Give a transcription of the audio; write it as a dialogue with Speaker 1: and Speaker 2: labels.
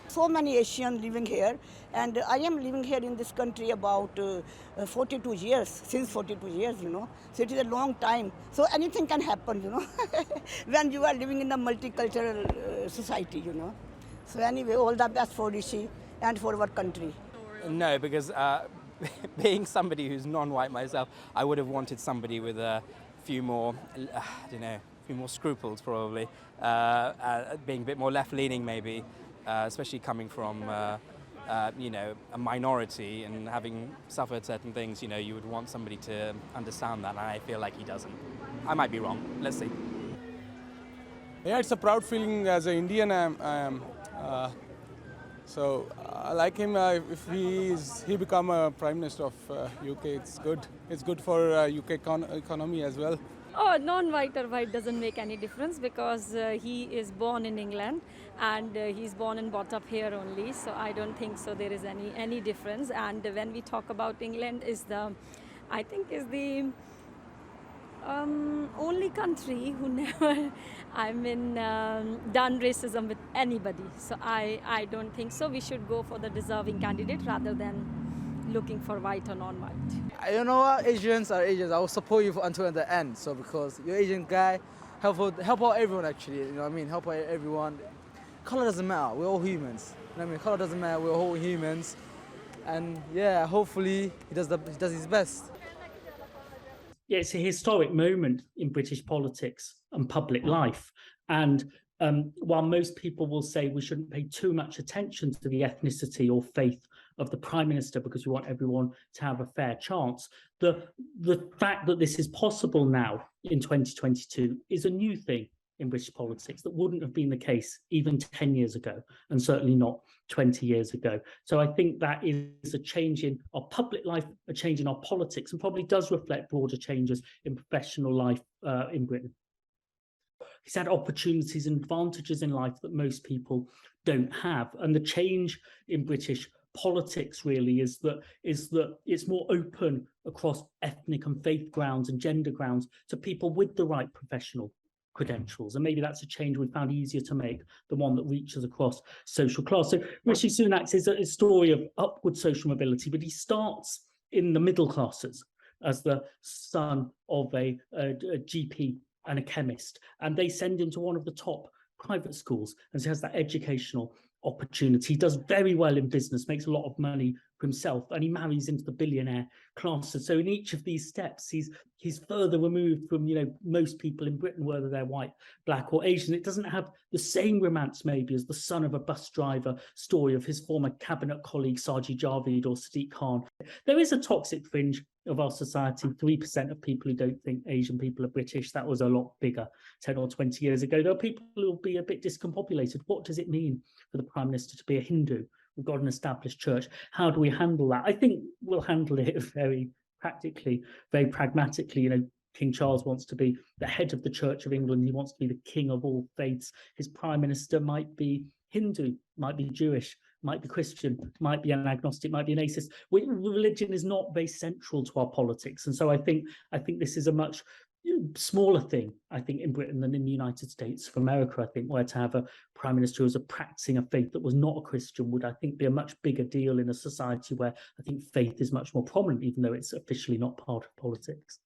Speaker 1: So many Asians living here, and I am living here in this country about 42 years, since 42 years, So it is a long time. So anything can happen, when you are living in a multicultural society. So anyway, all the best for Rishi and for our country.
Speaker 2: No, because being somebody who's non-white myself, I would have wanted somebody with a few more, a few more scruples probably, being a bit more left-leaning maybe, especially coming from, a minority and having suffered certain things. You would want somebody to understand that, and I feel like he doesn't. I might be wrong. Let's see.
Speaker 3: Yeah, it's a proud feeling as an Indian. So I like him. If he become a prime minister of UK, it's good. It's good for UK economy as well.
Speaker 4: Oh, non-white or white doesn't make any difference because he is born in England and he's born and brought up here only. So I don't think so there is any difference. And when we talk about England, I think is the only country who never, done racism with anybody. So I don't think so. We should go for the deserving candidate rather than looking for white or non-white.
Speaker 5: You know what? Asians are Asians. I will support you until the end. So because you're Asian guy, help out everyone actually. You know what I mean? Help out everyone. Color doesn't matter. We're all humans. You know what I mean? Color doesn't matter. We're all humans. And yeah, hopefully he does his best.
Speaker 6: Yeah, it's a historic moment in British politics and public life. And while most people will say we shouldn't pay too much attention to the ethnicity or faith of the Prime Minister because we want everyone to have a fair chance, the fact that this is possible now in 2022 is a new thing in British politics that wouldn't have been the case even 10 years ago, and certainly not 20 years ago. So I think that is a change in our public life, a change in our politics, and probably does reflect broader changes in professional life in Britain. He's had opportunities and advantages in life that most people don't have. And the change in British politics really is that it's more open across ethnic and faith grounds and gender grounds to people with the right professional credentials. And maybe that's a change we found easier to make than one that reaches across social class. So Rishi Sunak is a story of upward social mobility, but he starts in the middle classes as the son of a GP and a chemist, and they send him to one of the top private schools, and so he has that educational opportunity. He does very well in business, makes a lot of money for himself, and he marries into the billionaire classes. So in each of these steps, he's further removed from most people in Britain, whether they're white, black, or Asian. It doesn't have the same romance maybe as the son of a bus driver story of his former cabinet colleague Sajid Javid or Sadiq Khan. There is a toxic fringe of our society. 3% of people who don't think Asian people are British. That was a lot bigger 10 or 20 years ago. There are people who will be a bit discombobulated. What does it mean for the Prime Minister to be a Hindu? We've got an established church. How do we handle that? I think we'll handle it very practically, very pragmatically. King Charles wants to be the head of the Church of England. He wants to be the king of all faiths. His Prime Minister might be Hindu, might be Jewish, might be Christian, might be an agnostic, might be an atheist. Religion is not very central to our politics. And so I think this is a much smaller thing, I think, in Britain than in the United States of America. I think where to have a prime minister who was practicing a faith that was not a Christian would, I think, be a much bigger deal in a society where I think faith is much more prominent, even though it's officially not part of politics.